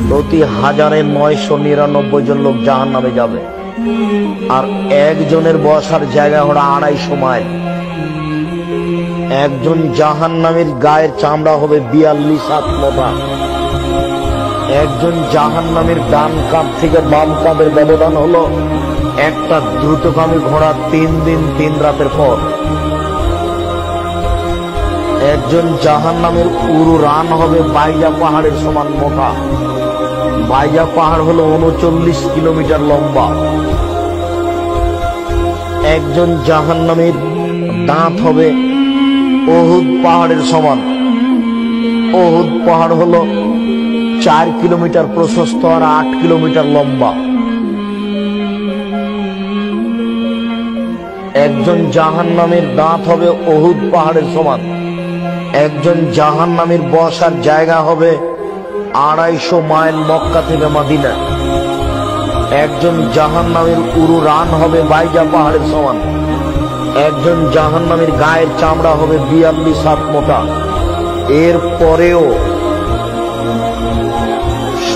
প্রতি 1999 জন লোক জাহান্নামে যাবে, আর একজনের বসার জায়গা হলো 250 মাইল। একজন জাহান্নামীর গায়ের চামড়া হবে 42 হাত মোটা। একজন জাহান্নামীর ডান কাঁধ থেকে বাম কাঁধের ব্যবধান হলো একটা দ্রুতগামী ঘোড়া 3 দিন 3 রাতের পর। একজন জাহান্নামের উরু রান হবে বাইজা পাহাড়ের সমান মোটা। বাইজা পাহাড় হলো 39 কিলোমিটার লম্বা। একজন জাহান্নামের দাঁত হবে ওহুদ পাহাড়ের সমান। ওহুদ পাহাড় হলো 4 কিলোমিটার প্রশস্ত আর 8 কিলোমিটার লম্বা। একজন জাহান্নামের দাঁত হবে ওহুদ পাহাড়ের সমান। একজন জাহান্নামের বসার জায়গা হবে 250 মাইল মক্কা থেকে মদিনা। একজন জাহান্নামের উরু রান হবে বাইজা পাহাড়ের সমান। একজন জাহান্নামের গায়ের চামড়া হবে 42 হাত মোটা। এর পরেও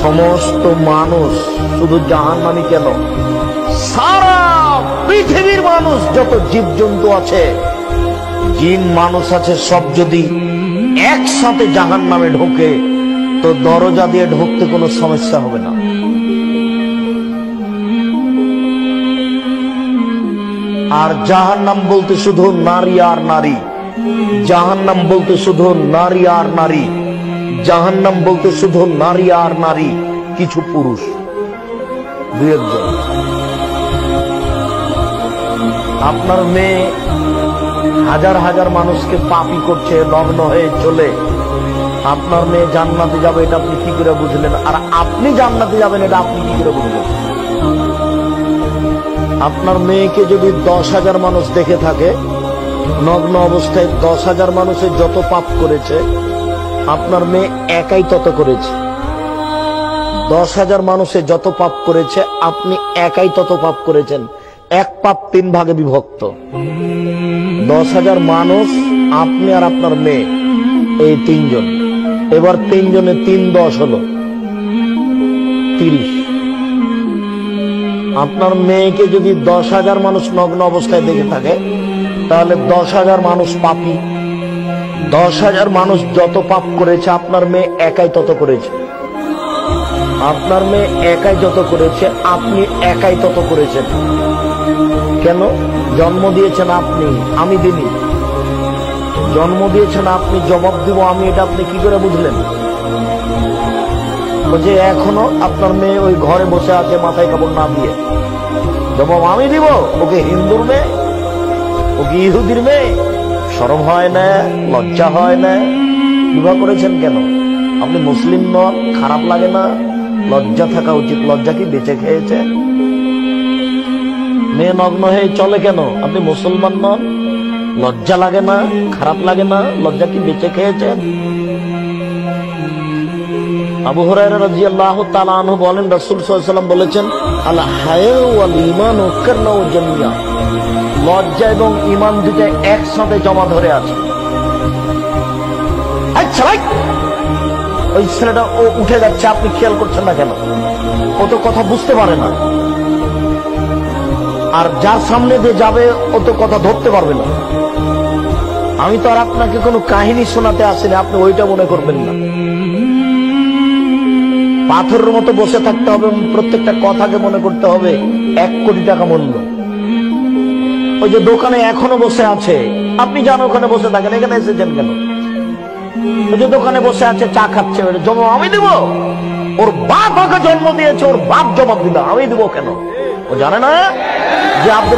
সমস্ত মানুষ, শুধু জাহান্নামী কেন, সারা পৃথিবীর মানুষ, যত জীবজন্তু আছে, জিন মানুষ আছে, সব যদি একসাথে জাহান্নামে ঢোকে তো দরজা দিয়ে ঢুকতে কোনো সমস্যা হবে না। আর জাহান্নাম বলতে শুধু নারী আর নারী, জাহান্নাম বলতে শুধু নারী আর নারী, জাহান্নাম বলতে শুধু নারী আর নারী, কিছু পুরুষ 2-1 জন। আপনার মেয়ে হাজার হাজার মানুষকে পাপী করছে, নগ্ন হয়ে চলে, আপনার মেয়ে জান্নাতে যাবে এটা আপনি কি করে বুঝলেন? আর আপনি জান্নাতে যাবেন এটা আপনি কি করে বুঝলেন? আপনার মেয়েকে যদি 10,000 মানুষ দেখে থাকে নগ্ন অবস্থায়, 10,000 মানুষের যত পাপ করেছে আপনার মেয়ে একাই তত করেছে। 10,000 মানুষের যত পাপ করেছে আপনি একাই তত পাপ করেছেন। এক পাপ 3 ভাগে বিভক্ত। 10,000 মানুষ, আপনি আর আপনার মেয়ে, এই 3 জন। এবার 3 জনে 3 10 হলো 30। আপনার মেয়েকে যদি 10,000 মানুষ নগ্ন অবস্থায় দেখে থাকে তাহলে 10,000 মানুষ পাপী। 10,000 মানুষ যত পাপ করেছে আপনার মেয়ে একাই তত করেছে। আপনার মেয়ে একাই যত করেছে আপনি একাই তত করেছেন। কেন? জন্ম দিয়েছেন আপনি, আমি দিনি। জন্ম দিয়েছেন আপনি, জবাব দিব আমি, এটা আপনি কি করে বুঝলেন? যে এখনো আপনার মেয়ে ওই ঘরে বসে আছে মাথায় কাপড় না দিয়ে, জবাব আমি দিব। ওকে হিন্দুর মেয়ে, ওকে ইহুদির মেয়ে, শরম হয় না, লজ্জা হয় না? বিবাহ করেছেন কেন? আপনি মুসলিম নন, খারাপ লাগে না? লজ্জা থাকা উচিত। লজ্জা কি বেঁচে খেয়েছে? মেয়ে নগ্ন হয়ে চলে কেন? আপনি মুসলমান নন, লজ্জা লাগে না, খারাপ লাগে না? লজ্জা কি বেঁচে খেয়েছেন? আবু হুরায়রা রাদিয়াল্লাহু তাআলা আনহু বলেন, রাসূল সাল্লাল্লাহু আলাইহি ওয়াসাল্লাম বলেছেন, আল হায়া ওয়াল ঈমান কারনাউ জামিয়া, লজ্জা এবং ঈমান দুটো একসাথে জমা ধরে আছে। আচ্ছা, ওই ছেলেটা ও উঠে যাচ্ছে, আপনি খেয়াল করছেন না কেন? ও তো কথা বুঝতে পারে না। আর যার সামনে দিয়ে যাবে ও তো কথা ধরতে পারবে না। আমি তো আর আপনাকে কোনো কাহিনী শোনাতে আসিনি, আপনি ওইটা মনে করবেন না। পাথরের মতো বসে থাকতে হবে, প্রত্যেকটা কথাকে মনে করতে হবে 1 কোটি টাকা মূল্য। ওই যে দোকানে এখনো বসে আছে, আপনি জানো ওখানে বসে থাকেন, এখানে এসেছেন কেন? ওই যে দোকানে বসে আছে চা খাচ্ছে, জবাব আমি দিব। ওর বাপ ওকে জন্ম দিয়েছে, ওর বাপ জবাব দিল, আমি দিব কেন? ও জানে না যে আপনি